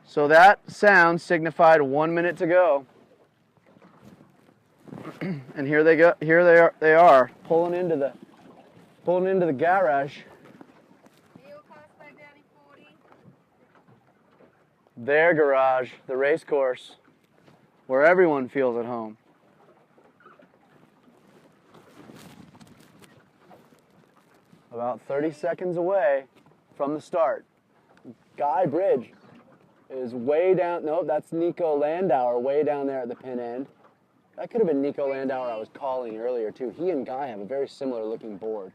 So that sound signified 1 minute to go. And here they go. Here they are pulling into the garage. Their garage, the race course, where everyone feels at home. About 30 seconds away from the start. Guy Bridge is way down. Nope, that's Nico Landauer way down there at the pin end. That could have been Nico Landauer I was calling earlier too. He and Guy have a very similar looking board.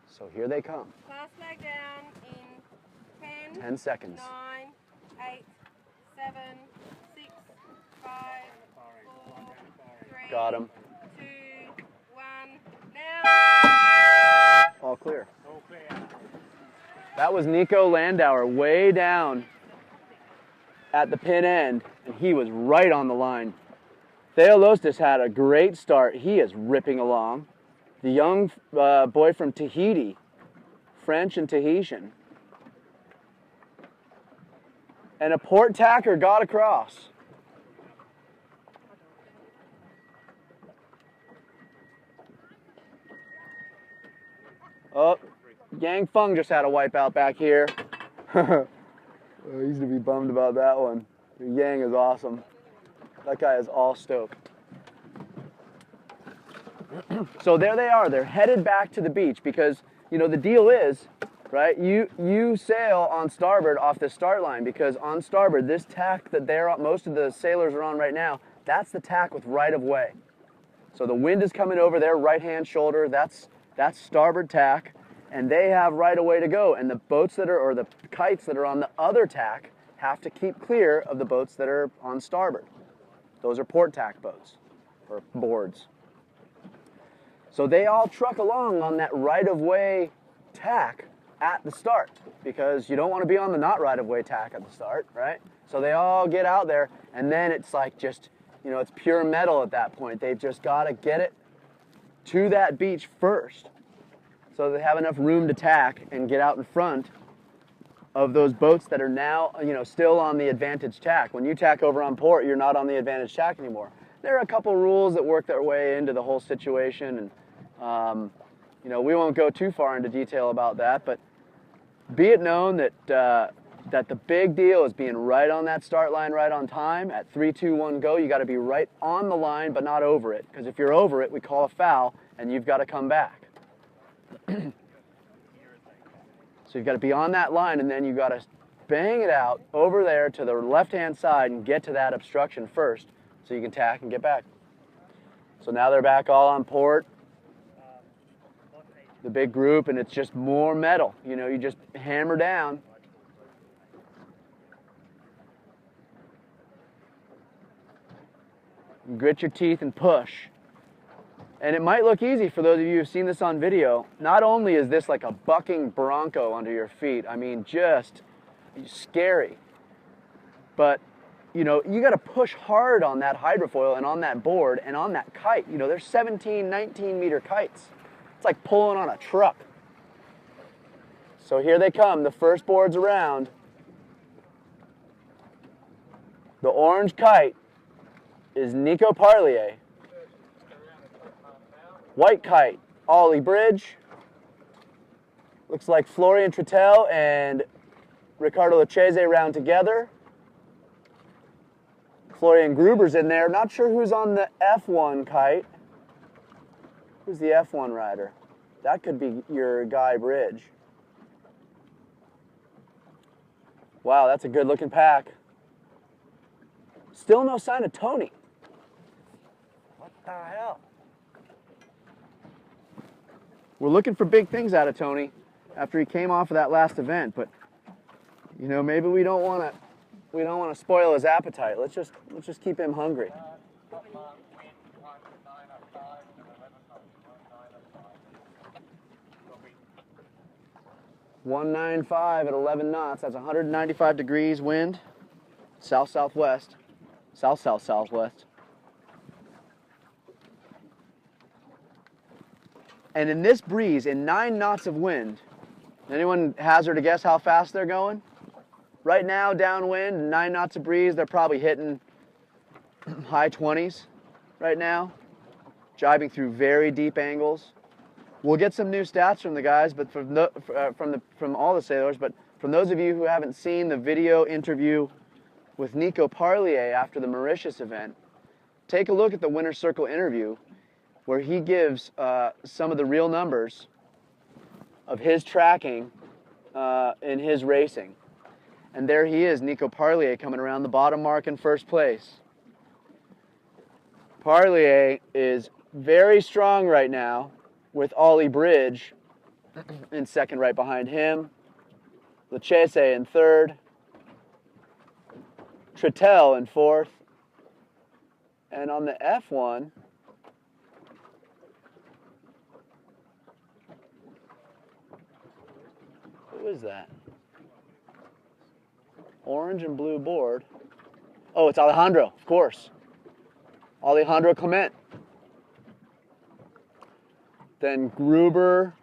So here they come. Last leg down in 10 seconds. 9, 8, 7, 6, 5, 4, 3, Got him. 2, 1, now. All clear. That was Nico Landauer way down at the pin end, and he was right on the line. Theo Lostis had a great start. He is ripping along. The young boy from Tahiti, French and Tahitian. And a port tacker got across. Oh, Yang Feng just had a wipeout back here. I used to be bummed about that one. Yang is awesome. That guy is all stoked. So there they are. They're headed back to the beach because, you know, the deal is, right, you sail on starboard off the start line because on starboard, this tack that most of the sailors are on right now, that's the tack with right of way. So the wind is coming over their right-hand shoulder. That's starboard tack, and they have right of way to go. And the boats that are, or the kites that are on the other tack, have to keep clear of the boats that are on starboard. Those are port tack boats or boards. So they all truck along on that right-of-way tack at the start because you don't want to be on the not right-of-way tack at the start, right? So they all get out there, and then it's like just, you know, it's pure metal at that point. They've just got to get it to that beach first so they have enough room to tack and get out in front of those boats that are now, you know, still on the advantage tack. When you tack over on port, you're not on the advantage tack anymore. There are a couple rules that work their way into the whole situation, and you know, we won't go too far into detail about that, but be it known that that the big deal is being right on that start line, right on time. At 3, 2, 1, go, you got to be right on the line, but not over it, because if you're over it, we call a foul, and you've got to come back. So you've got to be on that line, and then you've got to bang it out over there to the left-hand side and get to that obstruction first, so you can tack and get back. So now they're back all on port. The big group, and it's just more metal. You know, you just hammer down. Grit your teeth and push. And it might look easy for those of you who've seen this on video. Not only is this like a bucking bronco under your feet, I mean, just scary. But, you know, you got to push hard on that hydrofoil and on that board and on that kite. You know, there's 17, 19 meter kites. It's like pulling on a truck. So here they come, the first board's around. The orange kite is Nico Parlier. White kite, Ollie Bridge. Looks like Florian Trittel and Ricardo Lucchese round together. Florian Gruber's in there. Not sure who's on the F1 kite. Who's the F1 rider? That could be your Guy Bridge. Wow, that's a good looking pack. Still no sign of Tony. What the hell? We're looking for big things out of Tony after he came off of that last event, but you know, maybe we don't want to spoil his appetite. Let's just keep him hungry. 195 at 11 knots. That's 195 degrees wind, south-southwest, south-south-southwest. And in this breeze, in 9 knots of wind, Anyone hazard a guess how fast they're going? Right now, downwind, 9 knots of breeze, they're probably hitting high 20s right now, jibing through very deep angles. We'll get some new stats from the guys, but from all the sailors. But from those of you who haven't seen the video interview with Nico Parlier after the Mauritius event, take a look at the Winner's Circle interview where he gives some of the real numbers of his tracking in his racing. And there he is, Nico Parlier, coming around the bottom mark in first place. Parlier is very strong right now with Ollie Bridge in second right behind him. Lechese in third. Trittel in fourth. And on the F1, who is that? Orange and blue board. Oh, it's Alejandro, of course. Alejandro Clement. Then Gruber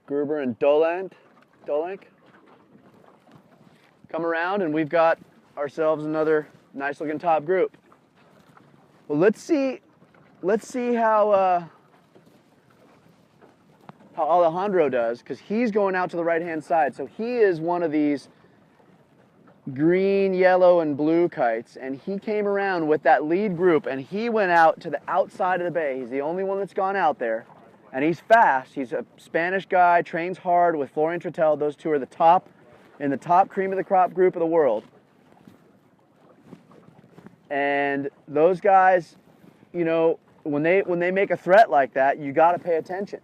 and Dolenk come around, and we've got ourselves another nice looking top group. Well, let's see how Alejandro does, because he's going out to the right hand side. So he is one of these green, yellow, and blue kites, and he came around with that lead group, and he went out to the outside of the bay. He's the only one that's gone out there, and he's fast. He's a Spanish guy, trains hard with Florian Trittel. Those two are the top in the top cream of the crop group of the world. And those guys, you know, when they make a threat like that, you got to pay attention.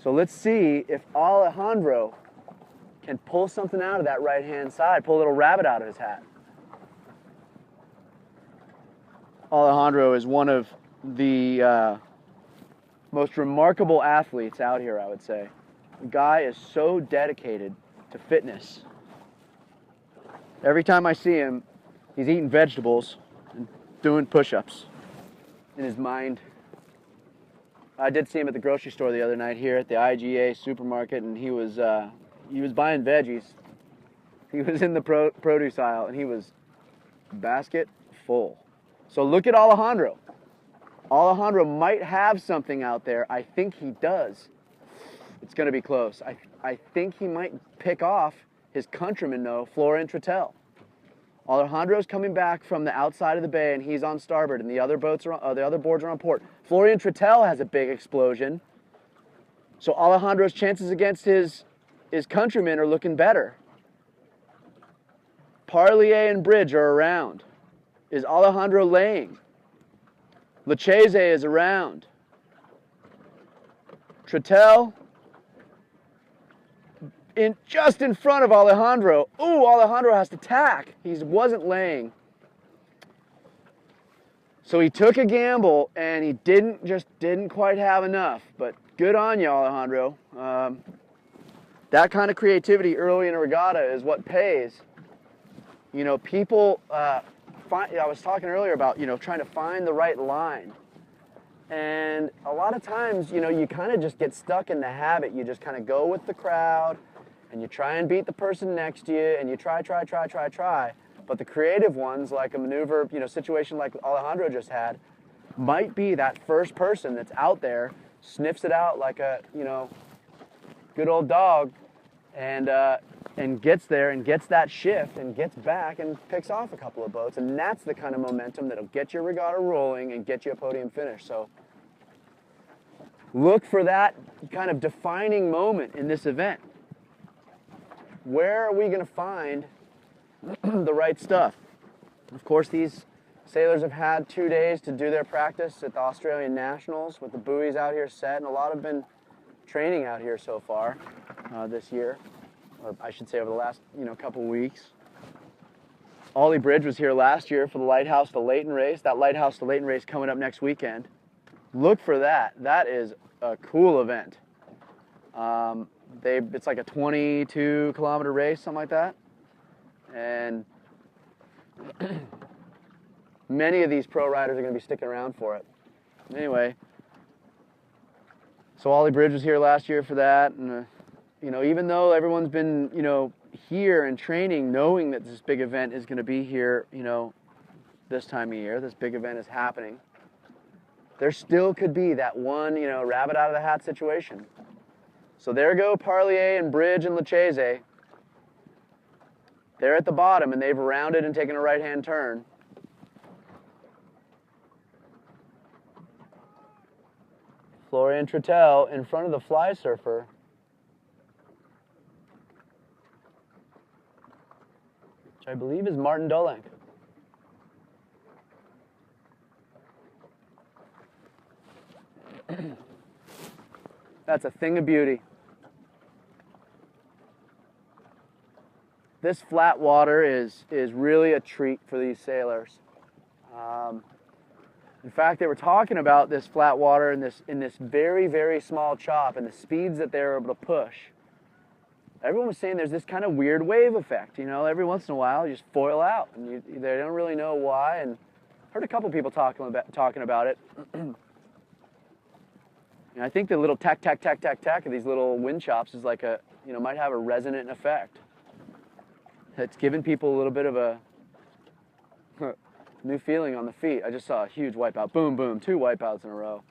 So let's see if Alejandro can pull something out of that right-hand side, pull a little rabbit out of his hat. Alejandro is one of the most remarkable athletes out here, I would say. The guy is so dedicated to fitness. Every time I see him, he's eating vegetables and doing push-ups in his mind. I did see him at the grocery store the other night here at the IGA supermarket, and he was buying veggies. He was in the produce aisle, and he was basket full. So look at Alejandro. Alejandro might have something out there. I think he does. It's going to be close. I think he might pick off his countryman, though, Florian Trittel. Alejandro's coming back from the outside of the bay, and he's on starboard, and the other boards are on port. Florian Trittel has a big explosion. So Alejandro's chances against his countrymen are looking better. Parlier and Bridge are around. Is Alejandro laying? Lechese is around. Trittel just in front of Alejandro. Ooh, Alejandro has to tack. He wasn't laying. So he took a gamble, and he didn't quite have enough. But good on you, Alejandro. That kind of creativity early in a regatta is what pays. You know, people I was talking earlier about, you know, trying to find the right line. And a lot of times, you know, you kind of just get stuck in the habit. You just kind of go with the crowd, and you try and beat the person next to you, and you try. But the creative ones, like a maneuver, you know, situation like Alejandro just had, might be that first person that's out there, sniffs it out like a, you know, good old dog, and gets there and gets that shift and gets back and picks off a couple of boats. And that's the kind of momentum that'll get your regatta rolling and get you a podium finish. So look for that kind of defining moment in this event. Where are we going to find the right stuff? Of course, these sailors have had 2 days to do their practice at the Australian Nationals with the buoys out here set, and a lot have been training out here so far this year, or I should say over the last couple weeks. Ollie Bridge was here last year for the Lighthouse to Leighton race. That Lighthouse to Leighton race coming up next weekend. Look for that. That is a cool event. It's like a 22-kilometer race, something like that. And many of these pro riders are going to be sticking around for it. Anyway, So Ollie Bridge was here last year for that, and you know, even though everyone's been, you know, here and training, knowing that this big event is going to be here, you know, this time of year, this big event is happening, there still could be that one, you know, rabbit out of the hat situation. So there go Parlier and Bridge and Lachaise. They're at the bottom, and they've rounded and taken a right-hand turn. Florian Trittel in front of the fly surfer. Which I believe is Martin Dolenk. That's a thing of beauty. This flat water is really a treat for these sailors. In fact, they were talking about this flat water in this very, very small chop and the speeds that they're able to push. Everyone was saying there's this kind of weird wave effect. You know, every once in a while you just foil out, and they don't really know why. And heard a couple people talking about it. And I think the little tack, tack, tack, tack, tack of these little wind chops is like might have a resonant effect. It's giving people a little bit of a new feeling on the feet. I just saw a huge wipeout. Boom, boom, 2 wipeouts in a row.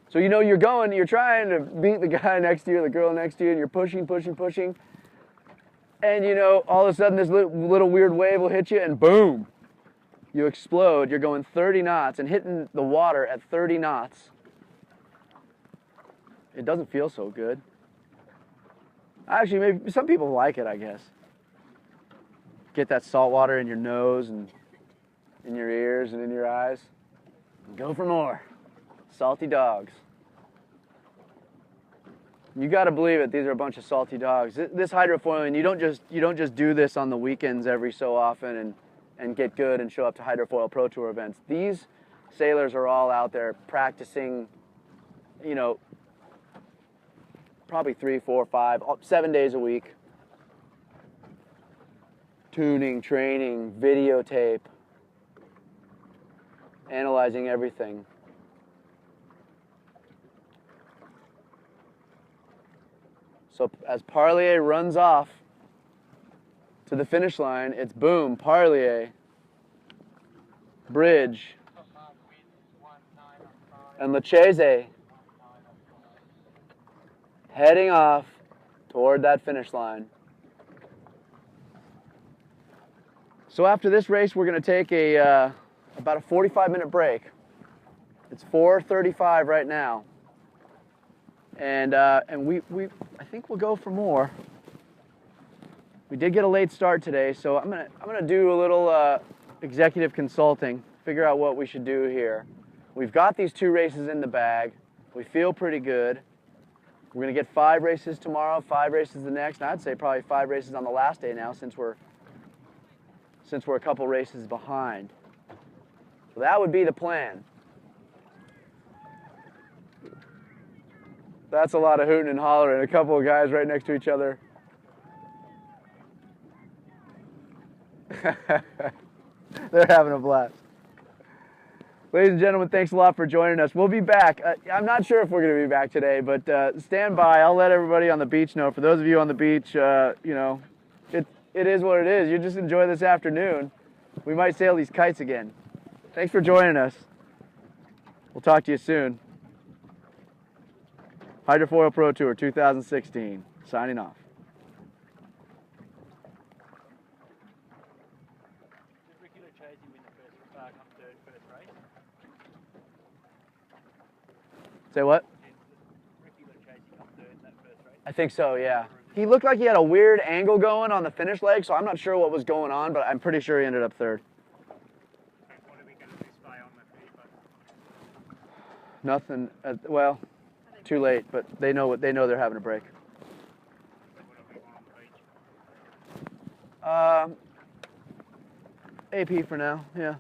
So you know you're trying to beat the guy next to you, the girl next to you, and you're pushing, pushing, pushing. And you know, all of a sudden this little weird wave will hit you, and boom, you explode. You're going 30 knots and hitting the water at 30 knots. It doesn't feel so good. Actually, maybe some people like it, I guess. Get that salt water in your nose and in your ears and in your eyes. And go for more. Salty dogs. You got to believe it. These are a bunch of salty dogs. This hydrofoiling, you don't just do this on the weekends every so often and get good and show up to Hydrofoil Pro Tour events. These sailors are all out there practicing, you know, probably 3, 4, 5, 7 days a week. Tuning, training, videotape, analyzing everything. So as Parlier runs off to the finish line, it's boom, Parlier, Bridge, and Lachaise heading off toward that finish line. So after this race, we're going to take about a 45-minute break. It's 4:35 right now, and we I think we'll go for more. We did get a late start today, so I'm gonna do a little executive consulting, figure out what we should do here. We've got these 2 races in the bag. We feel pretty good. We're gonna get 5 races tomorrow, 5 races the next, and I'd say probably 5 races on the last day now, since we're a couple races behind. So that would be the plan. That's a lot of hooting and hollering. A couple of guys right next to each other. They're having a blast. Ladies and gentlemen, thanks a lot for joining us. We'll be back. I'm not sure if we're going to be back today, but stand by. I'll let everybody on the beach know. For those of you on the beach, you know, it is what it is. You just enjoy this afternoon. We might sail these kites again. Thanks for joining us. We'll talk to you soon. Hydrofoil Pro Tour 2016, signing off. Did Ricky Lachaise win the come third first race? Say what? Did Ricky Lachaise come third in that first race? I think so, yeah. He looked like he had a weird angle going on the finish leg, so I'm not sure what was going on, but I'm pretty sure he ended up third. What are we going to do, spy on the feet? Nothing. Well, too late, but they know they're having a break. What do we want on the beach? AP for now, yeah.